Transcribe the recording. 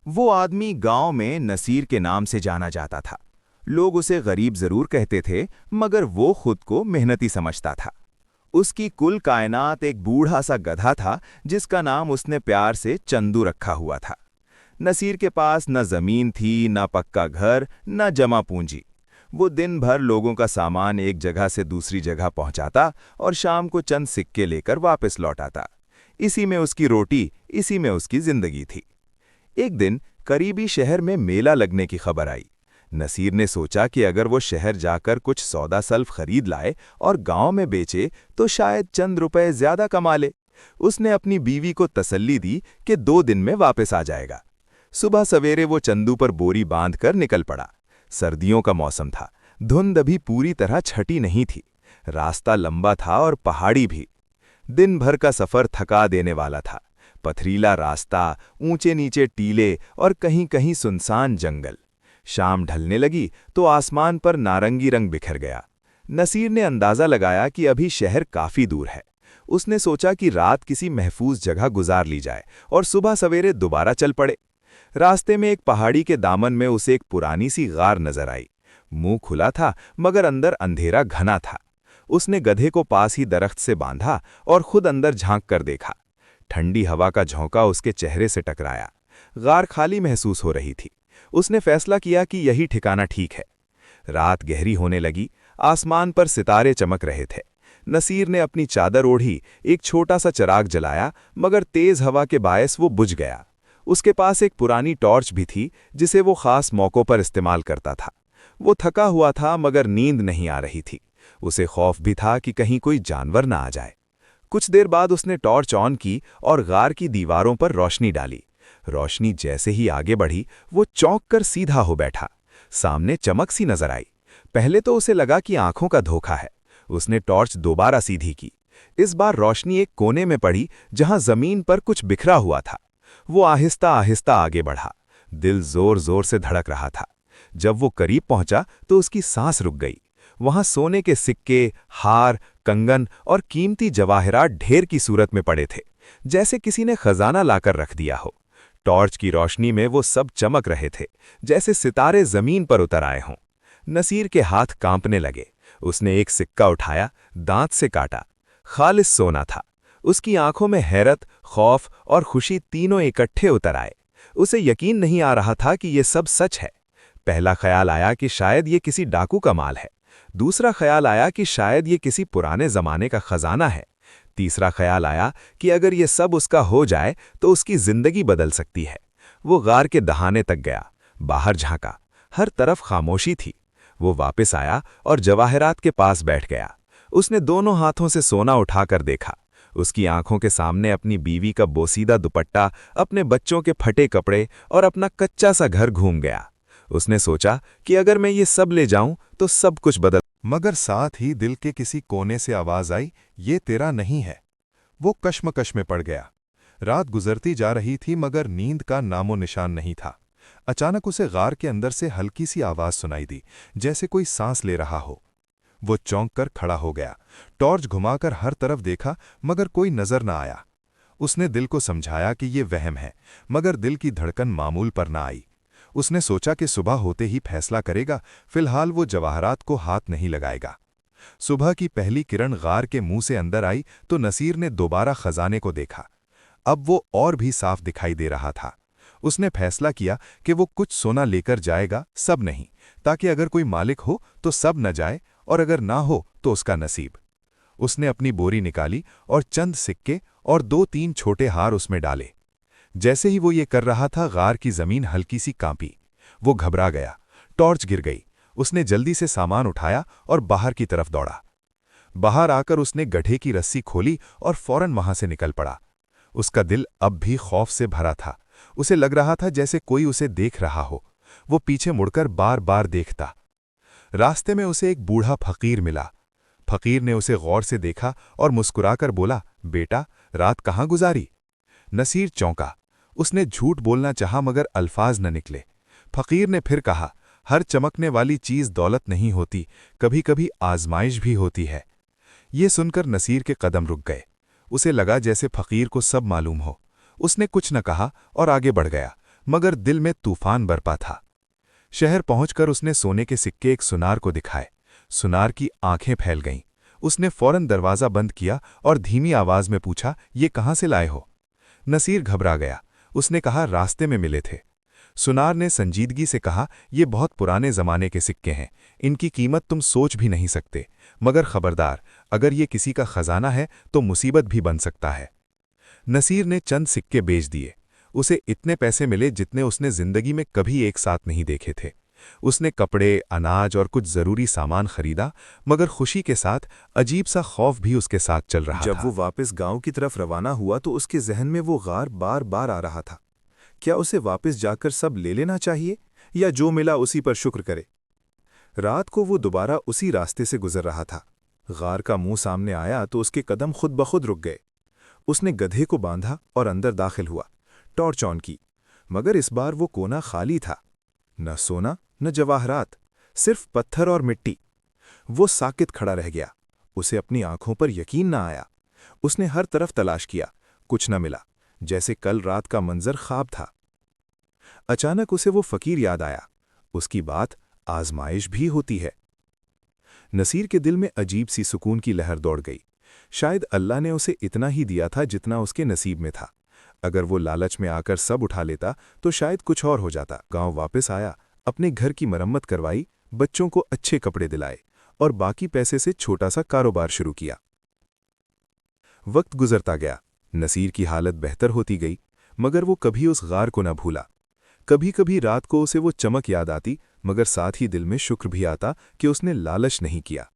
वो आदमी गांव में नसीर के नाम से जाना जाता था। लोग उसे गरीब जरूर कहते थे, मगर वो खुद को मेहनती समझता था। उसकी कुल कायनात एक बूढ़ा सा गधा था, जिसका नाम उसने प्यार से चंदू रखा हुआ था। नसीर के पास न जमीन थी, न पक्का घर, न जमा पूंजी। वो दिन भर लोगों का सामान एक जगह से दूसरी जगह पहुंचाता और शाम को चंद सिक्के लेकर वापस लौट आता। इसी में उसकी रोटी, इसी में उसकी जिंदगी थी। एक दिन करीबी शहर में मेला लगने की खबर आई। नसीर ने सोचा कि अगर वो शहर जाकर कुछ सौदा सल्फ खरीद लाए और गांव में बेचे तो शायद चंद रुपए ज्यादा कमा ले। उसने अपनी बीवी को तसल्ली दी कि 2 दिन में वापस आ जाएगा। सुबह सवेरे वो चंदू पर बोरी बांधकर निकल पड़ा। सर्दियों का मौसम था, धुंध अभी पूरी तरह छटी नहीं थी। रास्ता लंबा था और पहाड़ी भी। दिन भर का सफर थका देने वाला था। पथरीला रास्ता, ऊंचे नीचे टीले और कहीं कहीं सुनसान जंगल। शाम ढलने लगी तो आसमान पर नारंगी रंग बिखर गया। नसीर ने अंदाजा लगाया कि अभी शहर काफी दूर है। उसने सोचा कि रात किसी महफूज जगह गुजार ली जाए और सुबह सवेरे दोबारा चल पड़े। रास्ते में एक पहाड़ी के दामन में उसे एक पुरानी सी गार नजर आई। मुंह खुला था, मगर अंदर अंधेरा घना था। उसने गधे को पास ही दरख्त से बांधा और खुद अंदर झांक कर देखा। ठंडी हवा का झोंका उसके चेहरे से टकराया। गार खाली महसूस हो रही थी। उसने फैसला किया कि यही ठिकाना ठीक है। रात गहरी होने लगी, आसमान पर सितारे चमक रहे थे। नसीर ने अपनी चादर ओढ़ी, एक छोटा सा चिराग जलाया, मगर तेज हवा के बायस वो बुझ गया। उसके पास एक पुरानी टॉर्च भी थी, जिसे वो खास मौक़ों पर इस्तेमाल करता था। वो थका हुआ था, मगर नींद नहीं आ रही थी। उसे खौफ भी था कि कहीं कोई जानवर ना आ जाए। कुछ देर बाद उसने टॉर्च ऑन की और गार की दीवारों पर रोशनी डाली। रोशनी जैसे ही आगे बढ़ी, वो चौंक कर सीधा हो बैठा। सामने चमक सी नजर आई। पहले तो उसे लगा कि आंखों का धोखा है। उसने टॉर्च दोबारा सीधी की। इस बार रोशनी एक कोने में पड़ी, जहां जमीन पर कुछ बिखरा हुआ था। वो आहिस्ता आहिस्ता आगे बढ़ा। दिल जोर जोर से धड़क रहा था। जब वो करीब पहुंचा तो उसकी सांस रुक गई। वहां सोने के सिक्के, हार, कंगन और कीमती जवाहरात ढेर की सूरत में पड़े थे, जैसे किसी ने खजाना लाकर रख दिया हो। टॉर्च की रोशनी में वो सब चमक रहे थे, जैसे सितारे जमीन पर उतर आए हों। नसीर के हाथ कांपने लगे। उसने एक सिक्का उठाया, दांत से काटा। खालिस सोना था। उसकी आंखों में हैरत, खौफ और खुशी तीनों इकट्ठे उतर आए। उसे यकीन नहीं आ रहा था कि ये सब सच है। पहला ख्याल आया कि शायद ये किसी डाकू का माल है। दूसरा ख्याल आया कि शायद ये किसी पुराने जमाने का खजाना है। तीसरा ख्याल आया कि अगर ये सब उसका हो जाए तो उसकी जिंदगी बदल सकती है। वो गार के दहाने तक गया, बाहर झांका। हर तरफ खामोशी थी। वो वापस आया और जवाहरात के पास बैठ गया। उसने दोनों हाथों से सोना उठाकर देखा। उसकी आंखों के सामने अपनी बीवी का बोसीदा दुपट्टा, अपने बच्चों के फटे कपड़े और अपना कच्चा सा घर घूम गया। उसने सोचा कि अगर मैं ये सब ले जाऊं तो सब कुछ बदल। मगर साथ ही दिल के किसी कोने से आवाज आई, ये तेरा नहीं है। वो कश्मकश में पड़ गया। रात गुजरती जा रही थी, मगर नींद का नामो निशान नहीं था। अचानक उसे गार के अंदर से हल्की सी आवाज सुनाई दी, जैसे कोई सांस ले रहा हो। वो चौंक कर खड़ा हो गया। टॉर्च घुमाकर हर तरफ देखा, मगर कोई नजर न आया। उसने दिल को समझाया कि ये वहम है, मगर दिल की धड़कन मामूल पर न आई। उसने सोचा कि सुबह होते ही फैसला करेगा। फिलहाल वो जवाहरात को हाथ नहीं लगाएगा। सुबह की पहली किरण गार के मुंह से अंदर आई तो नसीर ने दोबारा खजाने को देखा। अब वो और भी साफ दिखाई दे रहा था। उसने फैसला किया कि वो कुछ सोना लेकर जाएगा, सब नहीं, ताकि अगर कोई मालिक हो तो सब न जाए, और अगर ना हो तो उसका नसीब। उसने अपनी बोरी निकाली और चंद सिक्के और 2-3 छोटे हार उसमें डाले। जैसे ही वो ये कर रहा था, गार की जमीन हल्की सी कांपी। वो घबरा गया। टॉर्च गिर गई। उसने जल्दी से सामान उठाया और बाहर की तरफ दौड़ा। बाहर आकर उसने गड्ढे की रस्सी खोली और फौरन वहां से निकल पड़ा। उसका दिल अब भी खौफ से भरा था। उसे लग रहा था जैसे कोई उसे देख रहा हो। वो पीछे मुड़कर बार बार देखता। रास्ते में उसे एक बूढ़ा फकीर मिला। फकीर ने उसे गौर से देखा और मुस्कुराकर बोला, बेटा, रात कहाँ गुजारी? नसीर चौंका। उसने झूठ बोलना चाहा, मगर अल्फाज न निकले। फकीर ने फिर कहा, हर चमकने वाली चीज दौलत नहीं होती, कभी कभी आजमाइश भी होती है। ये सुनकर नसीर के कदम रुक गए। उसे लगा जैसे फकीर को सब मालूम हो। उसने कुछ न कहा और आगे बढ़ गया। मगर दिल में तूफान बरपा था। शहर पहुंचकर उसने सोने के सिक्के एक सुनार को दिखाए। सुनार की आंखें फैल गईं। उसने फौरन दरवाज़ा बंद किया और धीमी आवाज़ में पूछा, ये कहाँ से लाए हो? नसीर घबरा गया। उसने कहा, रास्ते में मिले थे। सुनार ने संजीदगी से कहा, ये बहुत पुराने ज़माने के सिक्के हैं, इनकी कीमत तुम सोच भी नहीं सकते, मगर खबरदार, अगर ये किसी का खजाना है तो मुसीबत भी बन सकता है। नसीर ने चंद सिक्के बेच दिए। उसे इतने पैसे मिले जितने उसने जिंदगी में कभी एक साथ नहीं देखे थे। उसने कपड़े, अनाज और कुछ ज़रूरी सामान खरीदा, मगर खुशी के साथ अजीब सा खौफ भी उसके साथ चल रहा था। जब वो वापस गांव की तरफ रवाना हुआ तो उसके जहन में वो गार बार बार आ रहा था। क्या उसे वापस जाकर सब ले लेना चाहिए या जो मिला उसी पर शुक्र करे? रात को वो दोबारा उसी रास्ते से गुजर रहा था। गार का मुंह सामने आया तो उसके कदम खुद ब खुद रुक गए। उसने गधे को बांधा और अंदर दाखिल हुआ, टॉर्च ऑन की, मगर इस बार वो कोना खाली था। न सोना न जवाहरात, सिर्फ पत्थर और मिट्टी। वो साकित खड़ा रह गया। उसे अपनी आंखों पर यकीन न आया। उसने हर तरफ तलाश किया, कुछ न मिला, जैसे कल रात का मंजर ख्वाब था। अचानक उसे वो फकीर याद आया। उसकी बात आजमाइश भी होती है। नसीर के दिल में अजीब सी सुकून की लहर दौड़ गई। शायद अल्लाह ने उसे इतना ही दिया था जितना उसके नसीब में था। अगर वो लालच में आकर सब उठा लेता तो शायद कुछ और हो जाता। गांव वापस आया, अपने घर की मरम्मत करवाई, बच्चों को अच्छे कपड़े दिलाए और बाकी पैसे से छोटा सा कारोबार शुरू किया। वक्त गुजरता गया। नसीर की हालत बेहतर होती गई, मगर वो कभी उस गार को न भूला। कभी कभी रात को उसे वो चमक याद आती, मगर साथ ही दिल में शुक्र भी आता कि उसने लालच नहीं किया।